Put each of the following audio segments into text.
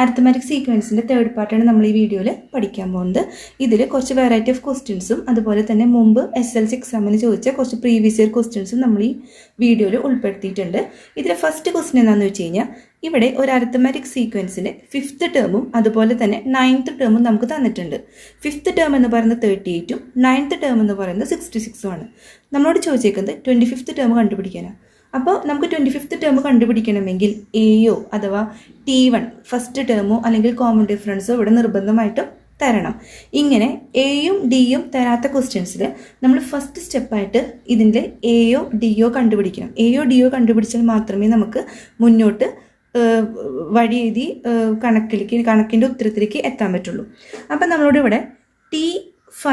Arithmetic സീക്വൻസിൻ്റെ third പാർട്ടാണ് നമ്മൾ ഈ വീഡിയോയിൽ പഠിക്കാൻ പോകുന്നത്. ഇതിൽ കുറച്ച് വെറൈറ്റി ഓഫ് ക്വസ്റ്റ്യൻസും അതുപോലെ തന്നെ മുമ്പ് SLC എക്സാമിന് ചോദിച്ച കുറച്ച് പ്രീവിയസ് ഇയർ ക്വസ്റ്റ്യൻസും നമ്മൾ ഈ വീഡിയോയിൽ ഉൾപ്പെടുത്തിയിട്ടുണ്ട്. ഇതിലെ ഫസ്റ്റ് ക്വസ്റ്റ്യൻ എന്താണെന്ന് വെച്ച് കഴിഞ്ഞാൽ, ഇവിടെ ഒരു അരിത്തമാറ്റിക് സീക്വൻസിൻ്റെ 5th ടേമും അതുപോലെ തന്നെ 9th ടേമും നമുക്ക് തന്നിട്ടുണ്ട്. 5th ടേം എന്ന് പറയുന്നത് 38ഉം 9th ടേം എന്ന് പറയുന്നത് 66ഉം ആണ്. നമ്മളോട് ചോദിച്ചേക്കുന്നത് 25th ടേം കണ്ടുപിടിക്കാനാണ്. അപ്പോൾ നമുക്ക് 25th ടേം കണ്ടുപിടിക്കണമെങ്കിൽ എയോ അഥവാ T1 ഫസ്റ്റ് ടേമോ അല്ലെങ്കിൽ കോമൺ ഡിഫറൻസോ ഇവിടെ നിർബന്ധമായിട്ടും തരണം. ഇങ്ങനെ എയും ഡിയും തരാത്ത ക്വസ്റ്റ്യൻസിൽ നമ്മൾ ഫസ്റ്റ് സ്റ്റെപ്പായിട്ട് ഇതിൻ്റെ എയോ ഡിയോ കണ്ടുപിടിക്കണം. എയോ ഡിയോ കണ്ടുപിടിച്ചാൽ മാത്രമേ നമുക്ക് മുന്നോട്ട് വഴി എഴുതി കണക്കിൻ്റെ ഉത്തരത്തിലേക്ക് എത്താൻ പറ്റുള്ളൂ. അപ്പം നമ്മളോട് ഇവിടെ T5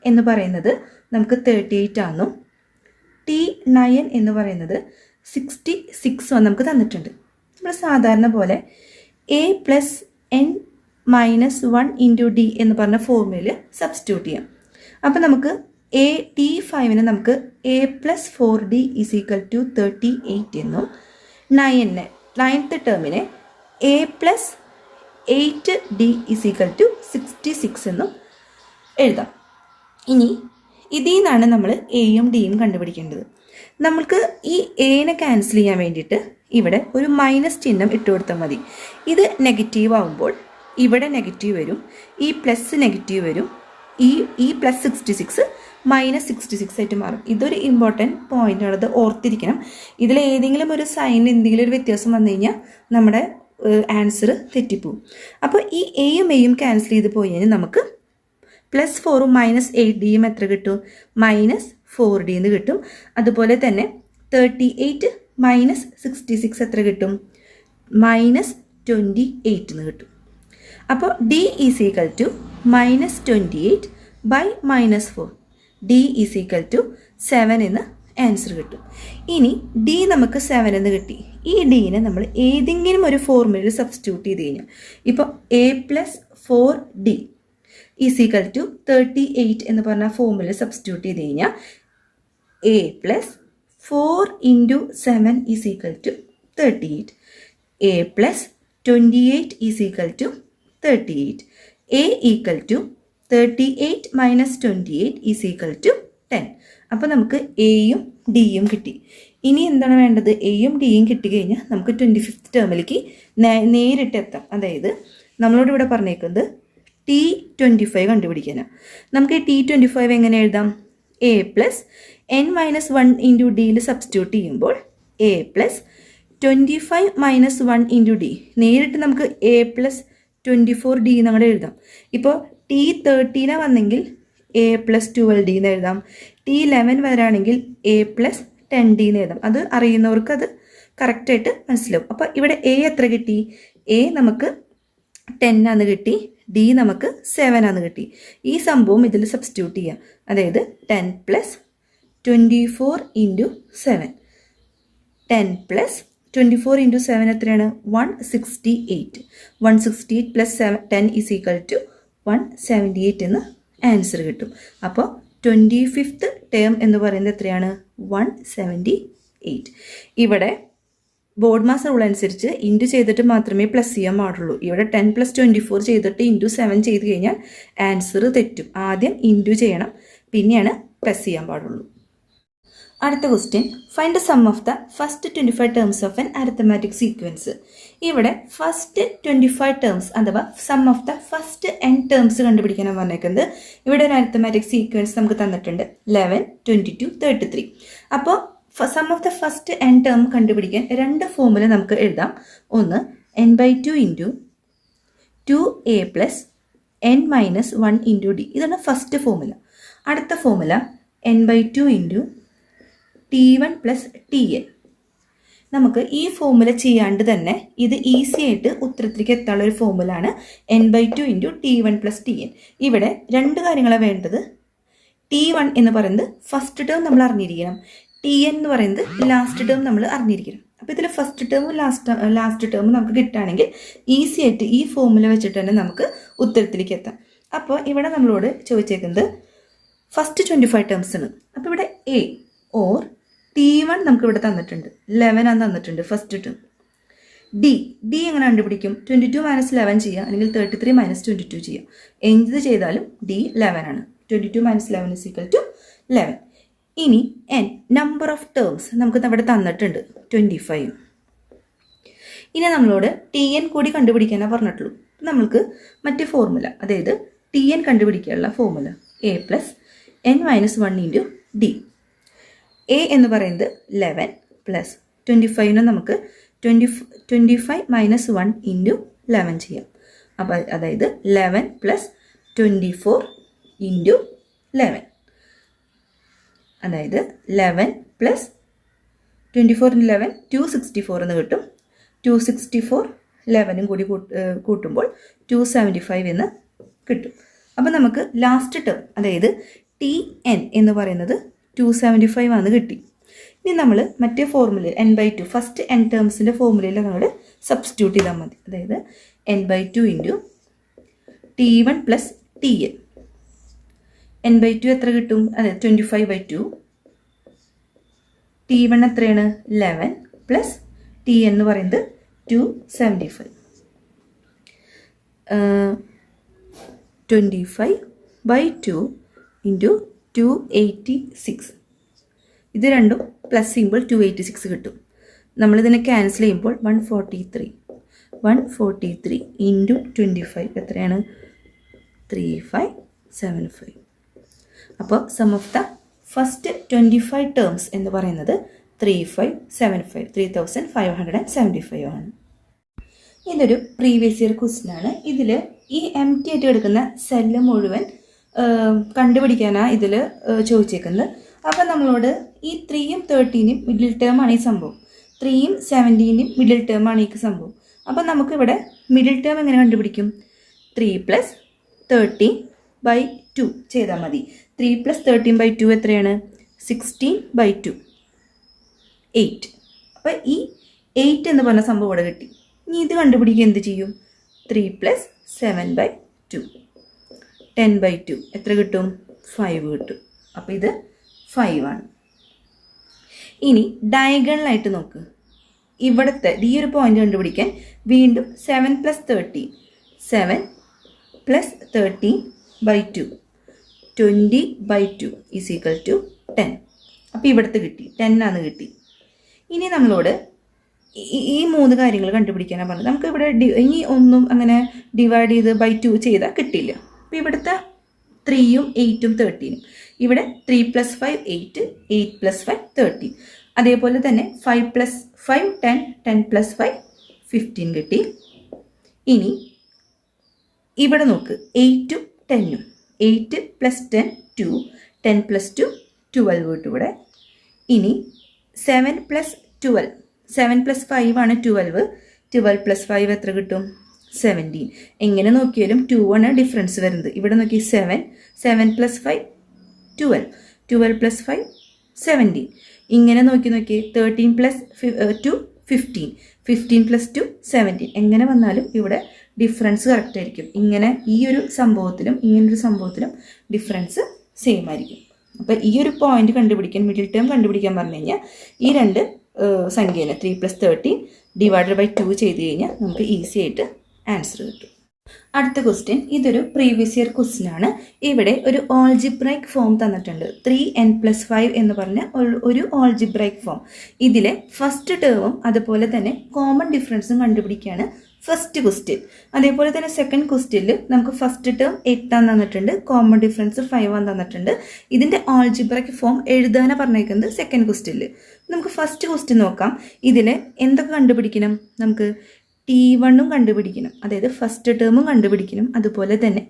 എന്ന് പറയുന്നത് നമുക്ക് 38 ആണെന്നും T9 എന്ന് പറയുന്നത് 66 നമുക്ക് തന്നിട്ടുണ്ട്. നമ്മൾ സാധാരണ പോലെ A+N-1 × D എന്ന് പറഞ്ഞ ഫോർമുലയിൽ സബ്സ്റ്റിറ്റ്യൂട്ട് ചെയ്യാം. അപ്പം നമുക്ക് T5 നമുക്ക് A+4D = 38 എന്നും 9th ടേമിനെ A+8D = 66 എന്നും എഴുതാം. ഇനി ഇതിൽ നിന്നാണ് നമ്മൾ എയും ഡിയും കണ്ടുപിടിക്കേണ്ടത്. നമുക്ക് ഈ എനെ ക്യാൻസൽ ചെയ്യാൻ വേണ്ടിയിട്ട് ഇവിടെ ഒരു മൈനസ് ചിഹ്നം ഇട്ട് കൊടുത്താൽ മതി. ഇത് നെഗറ്റീവ് ആകുമ്പോൾ ഇവിടെ നെഗറ്റീവ് വരും, ഈ പ്ലസ് നെഗറ്റീവ് വരും, ഈ +66 -66 ആയിട്ട് മാറും. ഇതൊരു ഇമ്പോർട്ടൻറ്റ് പോയിൻ്റാണ്, അത് ഓർത്തിരിക്കണം. ഇതിൽ ഏതെങ്കിലും ഒരു സൈനിൽ എന്തെങ്കിലും ഒരു വ്യത്യാസം വന്നു കഴിഞ്ഞാൽ നമ്മുടെ ആൻസർ തെറ്റിപ്പോവും. അപ്പോൾ ഈ എയും എയും ക്യാൻസൽ ചെയ്ത് പോയി കഴിഞ്ഞാൽ നമുക്ക് +4ഉം -8Dയും എത്ര കിട്ടും? -4D എന്ന് കിട്ടും. അതുപോലെ തന്നെ 38 -66 എത്ര കിട്ടും? -28 എന്ന് കിട്ടും. അപ്പോൾ D = -28/-4. D = 7 എന്ന് ആൻസർ കിട്ടും. ഇനി D നമുക്ക് 7 എന്ന് കിട്ടി. ഈ Dനെ നമ്മൾ ഏതെങ്കിലും ഒരു ഫോർമുലയിൽ സബ്സ്റ്റിറ്റ്യൂട്ട് ചെയ്ത് കഴിഞ്ഞാൽ, ഇപ്പോൾ A+4D = 38 എന്ന് പറഞ്ഞ ഫോർമുല സബ്സ്റ്റിറ്റ്യൂട്ട് ചെയ്ത് കഴിഞ്ഞാൽ A+4 × 7 = 38. A+28 = 38. A = 38 - 28 = 10. അപ്പോൾ നമുക്ക് എയും ഡിയും കിട്ടി. ഇനി എന്താണ് വേണ്ടത്? എയും ഡിയും കിട്ടിക്കഴിഞ്ഞാൽ നമുക്ക് 25th ടേമിലേക്ക് നേരിട്ട് എത്താം. അതായത് നമ്മളോട് ഇവിടെ പറഞ്ഞേക്കുന്നത് T25 കണ്ടുപിടിക്കാനാണ്. നമുക്ക് T25 എങ്ങനെ എഴുതാം? A+N-1 × Dയിൽ സബ്സ്റ്റിറ്റ്യൂട്ട് ചെയ്യുമ്പോൾ A+25 - 1 × D. നേരിട്ട് നമുക്ക് A+24D എന്നങ്ങോട്ട് എഴുതാം. ഇപ്പോൾ T13 വന്നെങ്കിൽ A+12D എന്ന് എഴുതാം. T11 വരാണെങ്കിൽ A+10D എന്ന് എഴുതാം. അത് അറിയുന്നവർക്ക് അത് കറക്റ്റായിട്ട് മനസ്സിലാവും. അപ്പോൾ ഇവിടെ A എത്ര കിട്ടി? A നമുക്ക് 10 ആണെന്ന് കിട്ടി, D നമുക്ക് 7 ആണെന്ന് കിട്ടി. ഈ സംഭവം ഇതിൽ സബ്സ്റ്റിറ്റ്യൂട്ട് ചെയ്യാം. അതായത് 10 + 24 × 7. 10 + 24 × 7 എത്രയാണ്? 168. 168 + 10 = 178 എന്ന് ആൻസർ കിട്ടും. അപ്പോൾ 25th ടേം എന്ന് പറയുന്നത് എത്രയാണ്? 178. ഇവിടെ ബോർഡ് മാസ് റൂൾ അനുസരിച്ച് ഇൻറ്റു ചെയ്തിട്ട് മാത്രമേ പ്ലസ് ചെയ്യാൻ പാടുള്ളൂ. ഇവിടെ 10 + 24 ചെയ്തിട്ട് × 7 ചെയ്ത് കഴിഞ്ഞാൽ ആൻസർ തെറ്റും. ആദ്യം ഇൻറ്റു ചെയ്യണം, പിന്നെയാണ് പ്ലസ് ചെയ്യാൻ പാടുള്ളൂ. അടുത്ത question, find the sum of the first 25 terms of an arithmetic sequence. ഇവിടെ ഫസ്റ്റ് 25 ടേംസ് അഥവാ sum of the first n terms കണ്ടുപിടിക്കാനാണ് പറഞ്ഞേക്കുന്നത്. ഇവിടെ ഒരു അരിത്തമാറ്റിക് സീക്വൻസ് നമുക്ക് തന്നിട്ടുണ്ട് 11, 22, 33. അപ്പോൾ sum of the first n term കണ്ടുപിടിക്കാൻ രണ്ട് ഫോർമുല നമുക്ക് എഴുതാം. ഒന്ന് n/2 × 2a + n-1 × D. ഇതാണ് ഫസ്റ്റ് ഫോർമുല. അടുത്ത ഫോർമുല n/2 × T1 + Tn. നമുക്ക് ഈ ഫോർമുല ചെയ്യാണ്ട് തന്നെ ഇത് ഈസി ആയിട്ട് ഉത്തരത്തിലേക്ക് എത്താനുള്ള ഒരു ഫോർമുലയാണ് n/2 × T1 + Tn. ഇവിടെ രണ്ട് കാര്യങ്ങളാണ് വേണ്ടത്. T1 എന്ന് പറയുന്നത് ഫസ്റ്റ് ടേം നമ്മൾ അറിഞ്ഞിരിക്കണം, Tn എന്ന് പറയുന്നത് ലാസ്റ്റ് ടേം നമ്മൾ അറിഞ്ഞിരിക്കണം. അപ്പോൾ ഇതിൽ ഫസ്റ്റ് ടേമും ലാസ്റ്റ് ടേമും നമുക്ക് കിട്ടുകയാണെങ്കിൽ ഈസി ആയിട്ട് ഈ ഫോർമുല വെച്ചിട്ട് തന്നെ നമുക്ക് ഉത്തരത്തിലേക്ക് എത്താം. അപ്പോൾ ഇവിടെ നമ്മളോട് ചോദിച്ചേക്കുന്നത് ഫസ്റ്റ് 25 ടേംസ് ആണ്. അപ്പോൾ ഇവിടെ A ഓർ T1 നമുക്ക് ഇവിടെ തന്നിട്ടുണ്ട്, 11 ആണ് തന്നിട്ടുണ്ട് ഫസ്റ്റ് ടേം. ഡി എങ്ങനെ കണ്ടുപിടിക്കും? 22 മൈനസ് 11 ചെയ്യാം, അല്ലെങ്കിൽ 33 മൈനസ് 22 ചെയ്യാം. എന്ത് ചെയ്താലും ഡി 11 ആണ്. 22 മൈനസ് 11 ഇസ് ഈക്വൽ ടു 11. ഇനി എൻ, നമ്പർ ഓഫ് ടേംസ് നമുക്ക് അവിടെ തന്നിട്ടുണ്ട് 25. ഇനി നമ്മളോട് ടി എൻ കൂടി കണ്ടുപിടിക്കാനാണ് പറഞ്ഞിട്ടുള്ളൂ. നമ്മൾക്ക് മറ്റേ ഫോർമുല, അതായത് ടി എൻ കണ്ടുപിടിക്കാനുള്ള formula A plus N minus 1 into D. A എന്ന് പറയുന്നത് 11 പ്ലസ് 25 നമുക്ക് 25 മൈനസ് 1 ഇൻറ്റു 11 ചെയ്യാം. അപ്പോൾ അതായത് 11 പ്ലസ് 24 ഇൻറ്റു 11, അതായത് 11 പ്ലസ് 24 ഇൻറ്റു 11 264 എന്ന് കിട്ടും. 264 11 കൂടി കൂട്ടുമ്പോൾ 275 എന്ന് കിട്ടും. അപ്പോൾ നമുക്ക് ലാസ്റ്റ് ടേം, അതായത് ടി എൻ എന്ന് പറയുന്നത് 275 ആണ് കിട്ടി. ഇനി നമ്മൾ മറ്റേ ഫോർമുല n/2, ഫസ്റ്റ് n ടേംസിൻ്റെ ഫോർമുലയിൽ നമ്മൾ സബ്സ്റ്റിറ്റ്യൂട്ട് ചെയ്താൽ മതി. അതായത് n/2 into T1 plus T N. n/2 എത്ര കിട്ടും? അതെ 25/2. T1 എത്രയാണ്? 11 പ്ലസ് ടി എൻ എന്ന് പറയുന്നത് 275. 25/2 ഇൻറ്റു 286. ഇത് രണ്ടും പ്ലസ് ചെയ്യുമ്പോൾ 286 കിട്ടും. നമ്മളിതിനെ ക്യാൻസൽ ചെയ്യുമ്പോൾ 143 ഇൻറ്റു 25 എത്രയാണ്? 3575. അപ്പോൾ sum of the first 25 terms എന്ന് പറയുന്നത് 3575 ആണ്. ഇതൊരു പ്രീവിയസ് ഇയർ ക്വസ്റ്റ്യൻ ആണ്. ഇതിൽ ഈ എം ടി ആയിട്ട് എടുക്കുന്ന സെല്ല് മുഴുവൻ കണ്ടുപിടിക്കാനാണ് ഇതിൽ ചോദിച്ചേക്കുന്നത്. അപ്പം നമ്മളോട് ഈ 3യും 13യും മിഡിൽ ടേം ആണ് ഈ സംഭവം, 3യും 17യും മിഡിൽ ടേം ആണ് ഈ സംഭവം. അപ്പം നമുക്കിവിടെ മിഡിൽ ടേം എങ്ങനെ കണ്ടുപിടിക്കും? 3 പ്ലസ് 13/2 ചെയ്താൽ മതി. 3 പ്ലസ് 13/2 എത്രയാണ്? 16/2, 8. അപ്പോൾ ഈ 8 എന്ന് പറഞ്ഞ സംഭവം ഇവിടെ കിട്ടി. ഇനി ഇത് കണ്ടുപിടിക്കുക എന്ത് ചെയ്യും? 3 പ്ലസ് 7/2, 10/2 എത്ര കിട്ടും? 5 കിട്ടും. അപ്പോൾ ഇത് 5 ആണ്. ഇനി ഡയഗണലായിട്ട് നോക്ക്. ഇവിടുത്തെ ഈ ഒരു പോയിന്റ് കണ്ടുപിടിക്കാൻ വീണ്ടും 7 plus 13, 7 plus 13/2, 20/2 is equal to 10. അപ്പോൾ ഇവിടുത്തെ കിട്ടി, 10 ആണ് കിട്ടി. ഇനി നമ്മളോട് ഈ 3 കാര്യങ്ങൾ കണ്ടുപിടിക്കാനാണ് പറഞ്ഞത്. നമുക്ക് ഇവിടെ ഇനി ഒന്നും അങ്ങനെ ഡിവൈഡ് ചെയ്ത് ബൈ 2 ചെയ്താൽ കിട്ടില്ല. അപ്പോൾ ഇവിടുത്തെ 3യും 8ഉം 13ഉം, ഇവിടെ 3 പ്ലസ് 5 8, 8 പ്ലസ് 5 13. അതേപോലെ തന്നെ 5 പ്ലസ് 5 10, 10 പ്ലസ് 5 15 കിട്ടി. ഇനി ഇവിടെ നോക്ക്, 8ഉം 10ഉം, 8 പ്ലസ് 10 2, 10 പ്ലസ് 2 12 കിട്ടും ഇവിടെ. ഇനി 7 പ്ലസ് 12, 7 പ്ലസ് 5 ആണ് 12, 12 പ്ലസ് 5 എത്ര കിട്ടും? 17. എങ്ങനെ നോക്കിയാലും 2 ആണ് ഡിഫറൻസ് വരുന്നത്. ഇവിടെ നോക്കി 7 പ്ലസ് 5 12, 12 പ്ലസ് 5 17. ഇങ്ങനെ നോക്കി 13 പ്ലസ് 2 15, 15 പ്ലസ് 2 17. എങ്ങനെ വന്നാലും ഇവിടെ ഡിഫറൻസ് കറക്റ്റ് ആയിരിക്കും. ഇങ്ങനെ ഈ ഒരു സംഭവത്തിലും ഇങ്ങനൊരു സംഭവത്തിലും ഡിഫറൻസ് സെയിം ആയിരിക്കും. അപ്പോൾ ഈ ഒരു പോയിന്റ് കണ്ടുപിടിക്കാൻ, മിഡിൽ ടേം കണ്ടുപിടിക്കാൻ പറഞ്ഞു കഴിഞ്ഞാൽ ഈ രണ്ട് സംഖ്യയിൽ 3 പ്ലസ് 13 ഡിവൈഡഡ് ബൈ 2 ചെയ്ത് കഴിഞ്ഞാൽ നമുക്ക് ഈസി ആയിട്ട് ആൻസർ കിട്ടും. അടുത്ത ക്വസ്റ്റ്യൻ, ഇതൊരു പ്രീവിയസ് ഇയർ ക്വസ്റ്റ്യൻ ആണ്. ഇവിടെ ഒരു ഓൾജിബ്രൈക് ഫോം തന്നിട്ടുണ്ട്. 3n+5 എന്ന് പറഞ്ഞ ഒരു ഓൾജിബ്രൈക് ഫോം. ഇതിലെ ഫസ്റ്റ് ടേമും അതുപോലെ തന്നെ കോമൺ ഡിഫറൻസും കണ്ടുപിടിക്കുകയാണ് ഫസ്റ്റ് ക്വസ്റ്റ്യൻ. അതേപോലെ തന്നെ സെക്കൻഡ് ക്വസ്റ്റ്യനിൽ നമുക്ക് ഫസ്റ്റ് ടേം 8 തന്നിട്ടുണ്ട്, കോമൺ ഡിഫറൻസ് 5 തന്നിട്ടുണ്ട്. ഇതിൻ്റെ ഓൾജിബ്രൈക് ഫോം എഴുതാനാണ് പറഞ്ഞേക്കുന്നത് സെക്കൻഡ് ക്വസ്റ്റ്യനിൽ. നമുക്ക് ഫസ്റ്റ് ക്വസ്റ്റ്യൻ നോക്കാം. ഇതിൽ എന്തൊക്കെ കണ്ടുപിടിക്കണം? നമുക്ക് T1 കണ്ടുപിടിക്കണം, അതായത് ഫസ്റ്റ് ടേമും കണ്ടുപിടിക്കണം, അതുപോലെ തന്നെ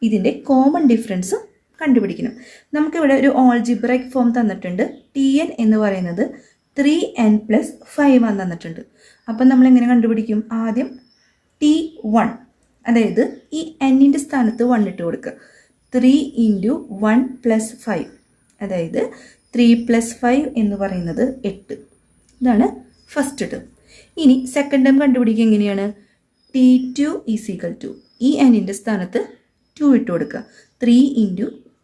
ഇതിൻ്റെ കോമൺ ഡിഫറൻസും കണ്ടുപിടിക്കണം. നമുക്കിവിടെ ഒരു ഓൾജിബ്രൈക് ഫോം തന്നിട്ടുണ്ട്. Tn എന്ന് പറയുന്നത് 3n+5 തന്നിട്ടുണ്ട്. അപ്പം നമ്മളെങ്ങനെ കണ്ടുപിടിക്കും? ആദ്യം T1, അതായത് ഈ n-ൻ്റെ സ്ഥാനത്ത് 1 ഇട്ട് കൊടുക്കുക. 3 × 1 + 5, അതായത് 3 + 5 എന്ന് പറയുന്നത് 8. ഇതാണ് ഫസ്റ്റ് ടേം. ഇനി സെക്കൻഡ് ടേം കണ്ടുപിടിക്കുക എങ്ങനെയാണ്? T2 = ഈ n-ൻ്റെ സ്ഥാനത്ത് 2 ഇട്ട് കൊടുക്കുക. 3 ×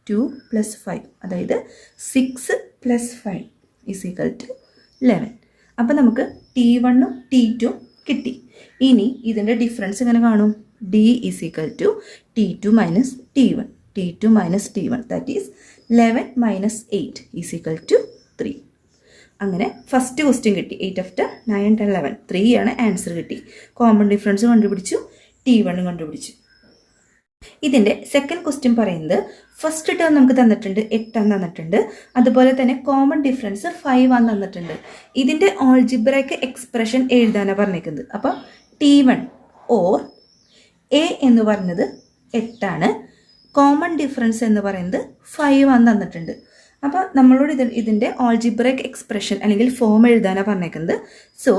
2 + 5, അതായത് 6 + 5 = 11. അപ്പം നമുക്ക് T1 ഉം T2 ഉം കിട്ടി. ഇനി ഇതിൻ്റെ ഡിഫറൻസ് എങ്ങനെ കാണും? d is equal to T2 minus T1. T2 minus T1 that is 11 minus 8 is equal to 3. അങ്ങനെ ഫസ്റ്റ് ക്വസ്റ്റ്യൻ കിട്ടി. 8 ആഫ്റ്റർ 9, 10, 11 3 ആണ് ആൻസർ കിട്ടി. കോമൺ ഡിഫറൻസ് കണ്ടുപിടിച്ചു, T1 കണ്ടുപിടിച്ചു. ഇതിൻ്റെ സെക്കൻഡ് ക്വസ്റ്റ്യൻ പറയുന്നത് ഫസ്റ്റ് ടേം നമുക്ക് തന്നിട്ടുണ്ട് 8 തന്നിട്ടുണ്ട്, അതുപോലെ തന്നെ കോമൺ ഡിഫറൻസ് 5 തന്നിട്ടുണ്ട്. ഇതിൻ്റെ ഓൾജിബ്രയ്ക്ക് എക്സ്പ്രഷൻ എഴുതാനാണ് പറഞ്ഞിരിക്കുന്നത്. അപ്പോൾ T1 ഓർ എ എന്ന് പറയുന്നത് 8, കോമൺ ഡിഫറൻസ് എന്ന് പറയുന്നത് 5 തന്നിട്ടുണ്ട്. അപ്പോൾ നമ്മളോട് ഇതിൻ്റെ ഓൾജിബ്രയ്ക്ക് എക്സ്പ്രഷൻ അല്ലെങ്കിൽ ഫോം എഴുതാനാണ് പറഞ്ഞേക്കുന്നത്. So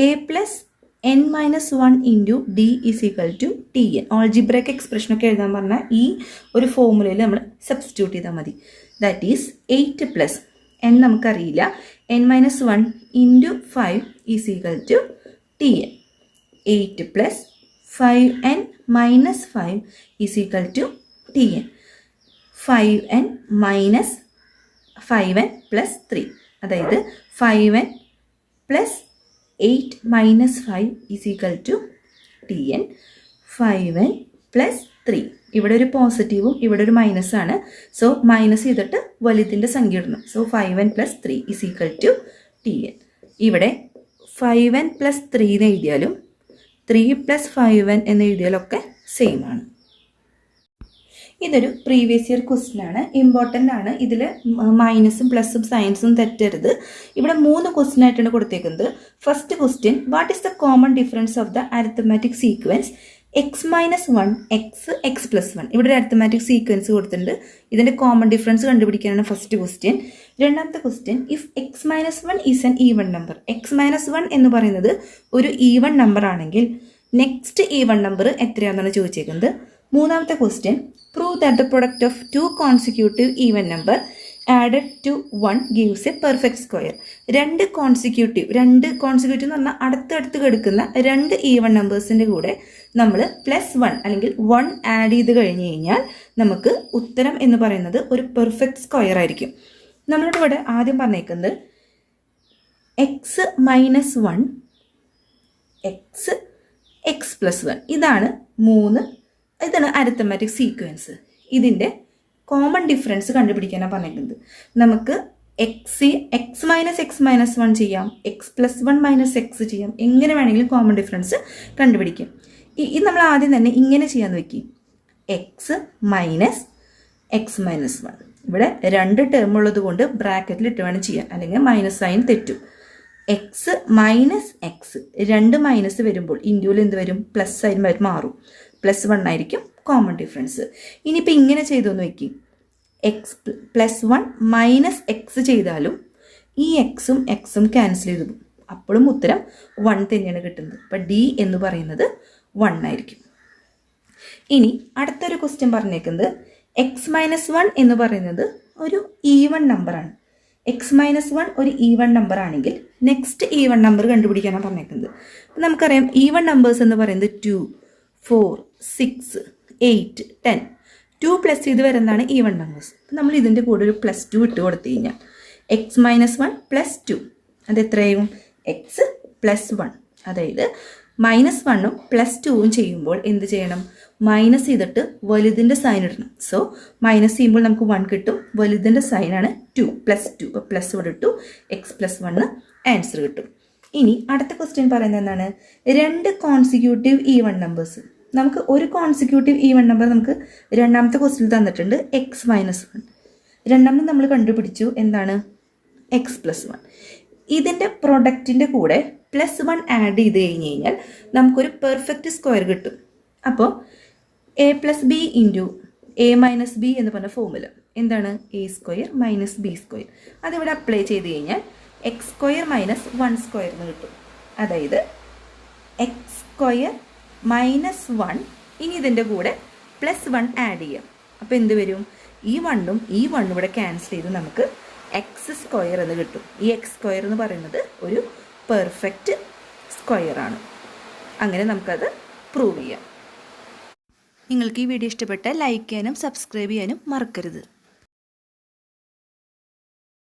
a plus n minus 1 into d is equal to Tn. ഓൾജിബ്രയ്ക്ക് എക്സ്പ്രഷനൊക്കെ എഴുതാൻ പറഞ്ഞാൽ ഈ ഒരു ഫോമുലയിൽ നമ്മൾ സബ്സ്റ്റിറ്റ്യൂട്ട് ചെയ്താൽ മതി. ദാറ്റ് ഈസ് 8 പ്ലസ് n നമുക്കറിയില്ല, n minus 1 into 5 is equal to Tn. 8 plus 5n minus 5 is equal to Tn. 5n minus 5n plus 3, അതായത് 5n plus 8 minus 5 is equal to Tn. 5n plus 3, ഇവിടെ ഒരു പോസിറ്റീവും ഇവിടെ ഒരു minus ആണ്. So minus ചെയ്തിട്ട് വലുതിൻ്റെ സംഖ്യ ഇടണം. So 5n plus 3 is equal to Tn. ഇവിടെ 5n പ്ലസ് 3 എന്ന് എഴുതിയാലും 3 പ്ലസ് 5n എന്ന് എഴുതിയാലൊക്കെ സെയിം ആണ്. ഇതൊരു പ്രീവിയസ് ഇയർ ക്വസ്റ്റ്യൻ ആണ്, ഇമ്പോർട്ടൻ്റ് ആണ്. ഇതിൽ മൈനസും പ്ലസും സയൻസും തെറ്റരുത്. ഇവിടെ 3 ക്വസ്റ്റ്യൻ ആയിട്ടാണ് കൊടുത്തേക്കുന്നത്. First question, what is the common difference of the arithmetic sequence X minus 1 X X plus 1. ഇവിടെ ഒരു അരിത്തമാറ്റിക് സീക്വൻസ് കൊടുത്തിട്ടുണ്ട്. ഇതിൻ്റെ കോമൺ ഡിഫറൻസ് കണ്ടുപിടിക്കാനാണ് ഫസ്റ്റ് ക്വസ്റ്റ്യൻ. രണ്ടാമത്തെ question, if X minus 1 is an even number. X minus 1 എന്ന് പറയുന്നത് ഒരു even number ആണെങ്കിൽ next even number എത്രയാണെന്നാണ് ചോദിച്ചേക്കുന്നത്. മൂന്നാമത്തെ question, prove that the product of two consecutive even number added to 1 gives a perfect square. രണ്ട് consecutive എന്ന് പറഞ്ഞാൽ അടുത്തടുത്ത് കിടക്കുന്ന 2 ഈവൺ നമ്പേഴ്സിൻ്റെ കൂടെ നമ്മൾ +1 അല്ലെങ്കിൽ 1 ആഡ് ചെയ്ത് കഴിഞ്ഞ് കഴിഞ്ഞാൽ നമുക്ക് ഉത്തരം എന്ന് പറയുന്നത് ഒരു പെർഫെക്റ്റ് സ്ക്വയർ ആയിരിക്കും. നമ്മളുടെ ഇവിടെ ആദ്യം പറഞ്ഞേക്കുന്നത് X minus 1 X X plus 1, ഇതാണ് അരിത്തമാറ്റിക് സീക്വൻസ്. ഇതിൻ്റെ കോമൺ ഡിഫറൻസ് കണ്ടുപിടിക്കാനാണ് പറഞ്ഞിരിക്കുന്നത്. നമുക്ക് എക്സ് മൈനസ് 1 ചെയ്യാം, എക്സ് പ്ലസ് 1 മൈനസ് എക്സ് ചെയ്യാം, എങ്ങനെ വേണമെങ്കിലും കോമൺ ഡിഫറൻസ് കണ്ടുപിടിക്കാം. ഇത് നമ്മൾ ആദ്യം തന്നെ ഇങ്ങനെ ചെയ്യാൻ നോക്കി, എക്സ് മൈനസ് 1. ഇവിടെ 2 ടേം ഉള്ളത് കൊണ്ട് ബ്രാക്കറ്റിൽ ഇട്ട് വേണം ചെയ്യാൻ, അല്ലെങ്കിൽ മൈനസ് സൈൻ തെറ്റും. എക്സ് മൈനസ് എക്സ്, 2 മൈനസ് വരുമ്പോൾ ഇൻഡ്യൂവിൽ എന്ത് വരും? പ്ലസ് സൈൻ മാറും, +1 ആയിരിക്കും കോമൺ ഡിഫറൻസ്. ഇനിയിപ്പോൾ ഇങ്ങനെ ചെയ്തോന്ന് വയ്ക്കി, എക്സ് +1 മൈനസ് എക്സ് ചെയ്താലും ഈ എക്സും ക്യാൻസൽ ചെയ്തു പോകും, അപ്പോഴും ഉത്തരം 1 തന്നെയാണ് കിട്ടുന്നത്. അപ്പം ഡി എന്ന് പറയുന്നത് 1 ആയിരിക്കും. ഇനി അടുത്തൊരു ക്വസ്റ്റ്യൻ പറഞ്ഞേക്കുന്നത് എക്സ് മൈനസ് 1 എന്ന് പറയുന്നത് ഒരു ഈവൺ നമ്പറാണ്. എക്സ് മൈനസ് 1 ഒരു ഈവൺ നമ്പർ ആണെങ്കിൽ നെക്സ്റ്റ് ഈവൺ നമ്പർ കണ്ടുപിടിക്കാനാണ് പറഞ്ഞേക്കുന്നത്. അപ്പം നമുക്കറിയാം ഈവൺ നമ്പേഴ്സ് എന്ന് പറയുന്നത് 2, 4, 6, 8, 10. 2 പ്ലസ് ചെയ്ത് വരുന്നതാണ് ഈവൺ നമ്പേഴ്സ്. നമ്മൾ ഇതിൻ്റെ കൂടെ ഒരു +2 ഇട്ട് കൊടുത്തു കഴിഞ്ഞാൽ എക്സ് മൈനസ് 1 + 2 അത് എത്രയാവും? X plus 1. അതായത് -1ഉം +2ഉം ചെയ്യുമ്പോൾ എന്ത് ചെയ്യണം? മൈനസ് ചെയ്തിട്ട് വലുതിൻ്റെ സൈൻ ഇടണം. സോ മൈനസ് ചെയ്യുമ്പോൾ നമുക്ക് 1 കിട്ടും, വലുതിൻ്റെ സൈനാണ് 2 +2. അപ്പോൾ പ്ലസ് ഇവിടെ ഇട്ടു, എക്സ് പ്ലസ് 1 ആൻസർ കിട്ടും. ഇനി അടുത്ത ക്വസ്റ്റ്യൻ പറയുന്നത് എന്താണ്? 2 കോൺസിക്യൂട്ടീവ് ഈവൺ നമ്പേഴ്സ്. നമുക്ക് ഒരു കോൺസിക്യൂട്ടീവ് ഈവൺ നമ്പർ നമുക്ക് രണ്ടാമത്തെ ക്വസ്റ്റ്യൻ തന്നിട്ടുണ്ട്, എക്സ് മൈനസ് 1. രണ്ടാമത് നമ്മൾ കണ്ടുപിടിച്ചു എന്താണ്? X plus 1. ഇതിൻ്റെ പ്രൊഡക്റ്റിൻ്റെ കൂടെ +1 ആഡ് ചെയ്ത് കഴിഞ്ഞ് കഴിഞ്ഞാൽ നമുക്കൊരു പെർഫെക്റ്റ് സ്ക്വയർ കിട്ടും. അപ്പോൾ a + b into a minus b എന്ന് പറഞ്ഞ ഫോമുല എന്താണ്? a² minus b². അതിവിടെ അപ്ലൈ ചെയ്ത് കഴിഞ്ഞാൽ x² മൈനസ് 1² എന്ന് കിട്ടും. അതായത് x² മൈനസ് 1. ഇനി ഇതിൻ്റെ കൂടെ +1 ആഡ് ചെയ്യാം. അപ്പോൾ എന്ത് വരും? ഈ 1ഉം ഈ 1ഉം ഇവിടെ ക്യാൻസൽ ചെയ്ത് നമുക്ക് x² എന്ന് കിട്ടും. ഈ x² എന്ന് പറയുന്നത് ഒരു പെർഫെക്റ്റ് സ്ക്വയർ ആണ്. അങ്ങനെ നമുക്കത് പ്രൂവ് ചെയ്യാം. നിങ്ങൾക്ക് ഈ വീഡിയോ ഇഷ്ടപ്പെട്ടാൽ ലൈക്ക് ചെയ്യാനും സബ്സ്ക്രൈബ് ചെയ്യാനും മറക്കരുത്.